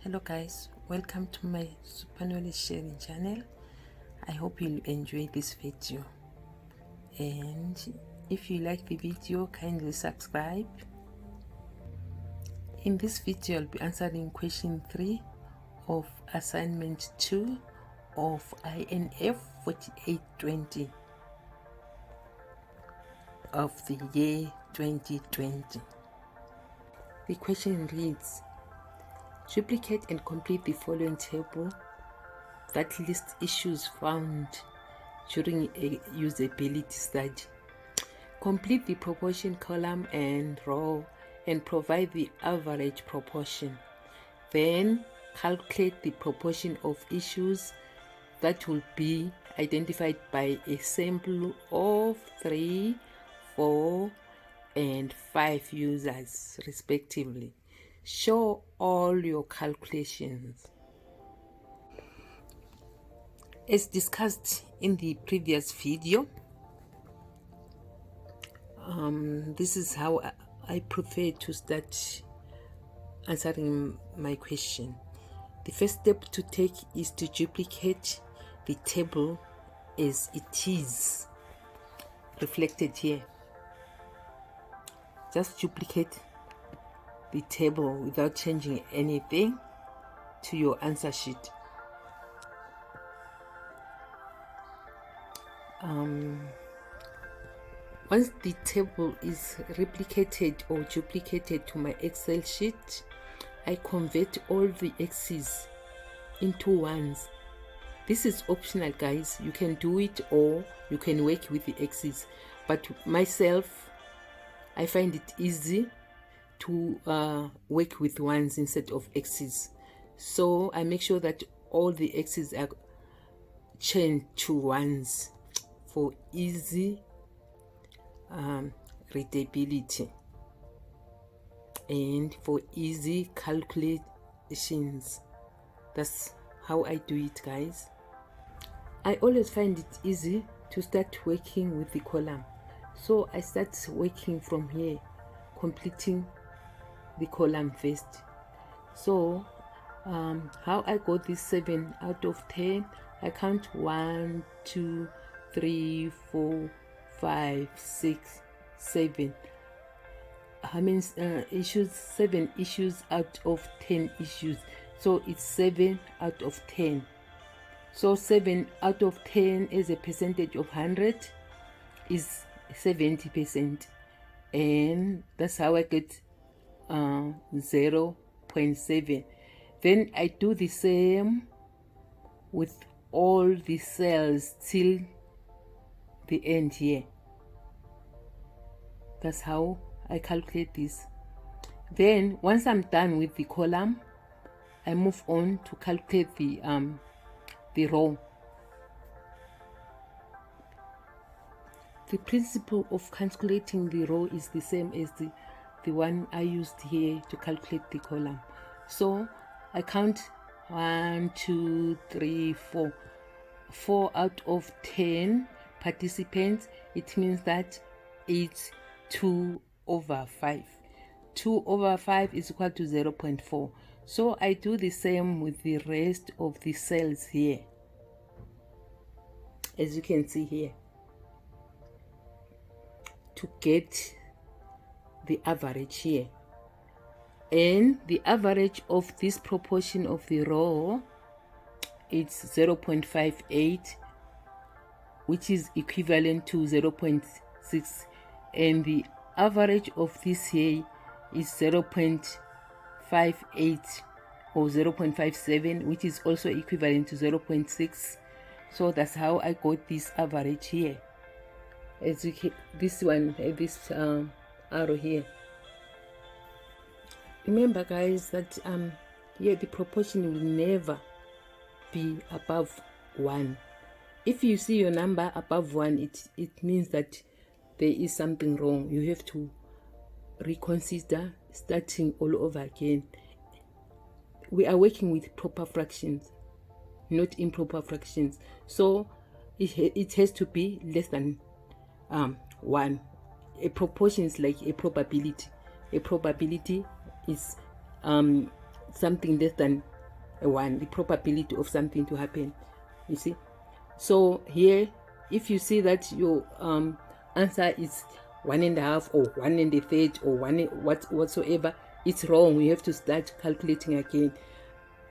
Hello guys, welcome to my super knowledge sharing channel. I hope you'll enjoy this video, and if you like the video, kindly subscribe. In this video I'll be answering question 3 of assignment 2 of INF4820 of the year 2020. The question reads: duplicate and complete the following table that lists issues found during a usability study. Complete the proportion column and row and provide the average proportion. Then calculate the proportion of issues that will be identified by a sample of 3, 4, and 5 users respectively. Show all your calculations. As discussed in the previous video, this is how I prefer to start answering my question. The first step to take is to duplicate the table as it is reflected here. Just duplicate the table without changing anything to your answer sheet. Once the table is replicated or duplicated to my Excel sheet, I convert all the X's into ones. This is optional, guys. You can do it or you can work with the X's, but myself, I find it easy to work with ones instead of X's. So I make sure that all the X's are changed to ones for easy readability and for easy calculations. That's how I do it, guys. I always find it easy to start working with the column, so I start working from here, completing the column first. So how I got this 7 out of 10, I count 1, 2, 3, 4, 5, 6, 7. How many issues? 7 issues out of 10 issues. So it's 7 out of 10. So 7 out of 10 as a percentage of 100 is 70%, and that's how I get 0.7. Then I do the same with all the cells till the end here. That's how I calculate this. Then once I'm done with the column, I move on to calculate the row. The principle of calculating the row is the same as the one I used here to calculate the column. So I count 1, 2, 3, 4. 4 out of 10 participants, it means that it's 2 over 5. 2 over 5 is equal to 0.4. So I do the same with the rest of the cells here, as you can see here, to get the average here. And the average of this proportion of the row, it's 0.58, which is equivalent to 0.6, and the average of this here is 0.58 or 0.57, which is also equivalent to 0.6. So that's how I got this average here. As you can, this one, this arrow here. Remember, guys, that here the proportion will never be above 1. If you see your number above 1, it means that there is something wrong. You have to reconsider, starting all over again. We are working with proper fractions, not improper fractions. So it has to be less than 1. A proportion is like a probability. A probability is something less than a 1, the probability of something to happen, you see. So here, if you see that your answer is 1.5 or 1.1/3 or whatsoever, it's wrong. You have to start calculating again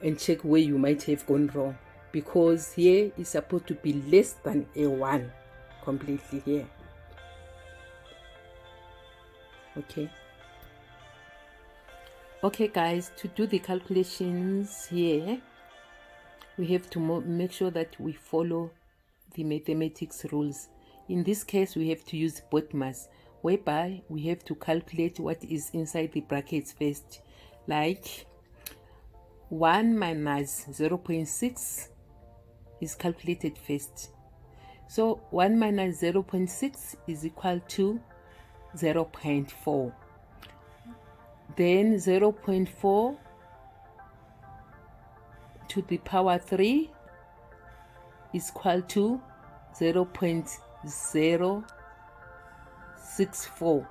and check where you might have gone wrong, because here is supposed to be less than a 1 completely here. Okay guys, to do the calculations here, we have to make sure that we follow the mathematics rules. In this case, we have to use BODMAS, whereby we have to calculate what is inside the brackets first. Like 1 minus 0.6 is calculated first. So 1 minus 0.6 is equal to 0.4. Then 0.4 to the power 3 is equal to 0.064.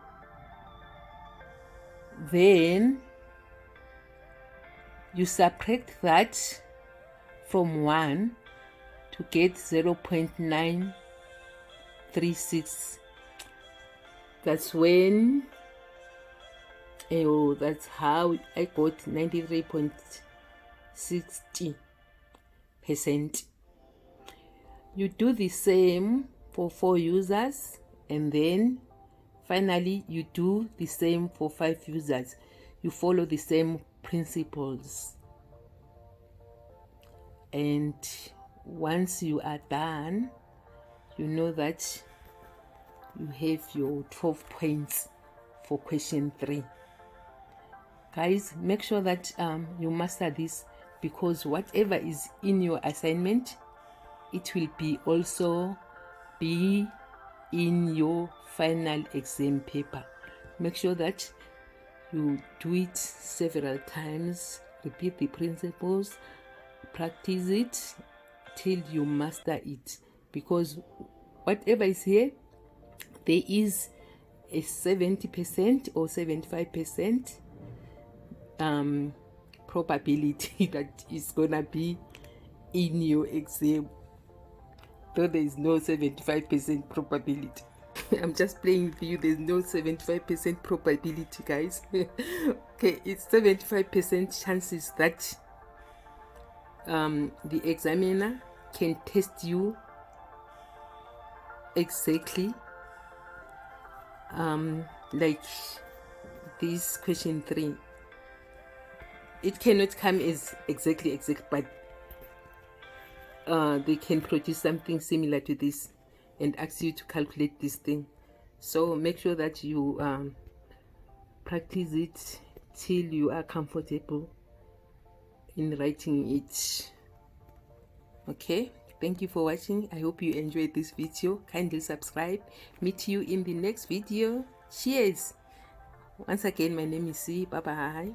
Then you subtract that from 1 to get 0.936. That's when, that's how I got 93.60%. You do the same for 4 users, and then finally you do the same for 5 users. You follow the same principles, and once you are done, you know that you have your 12 points for question 3. Guys, make sure that you master this, because whatever is in your assignment, it will also be in your final exam paper. Make sure that you do it several times, repeat the principles, practice it till you master it, because whatever is here, there is a 70% or 75% probability that is gonna be in your exam, though there is no 75% probability. I'm just playing with you. There's no 75% probability, guys. Okay, it's 75% chances that the examiner can test you exactly like this question 3. It cannot come as exact, but they can produce something similar to this and ask you to calculate this thing. So make sure that you practice it till you are comfortable in writing it. Okay, thank you for watching. I hope you enjoyed this video. Kindly subscribe. Meet you in the next video. Cheers. Once again, my name is C. Bye bye.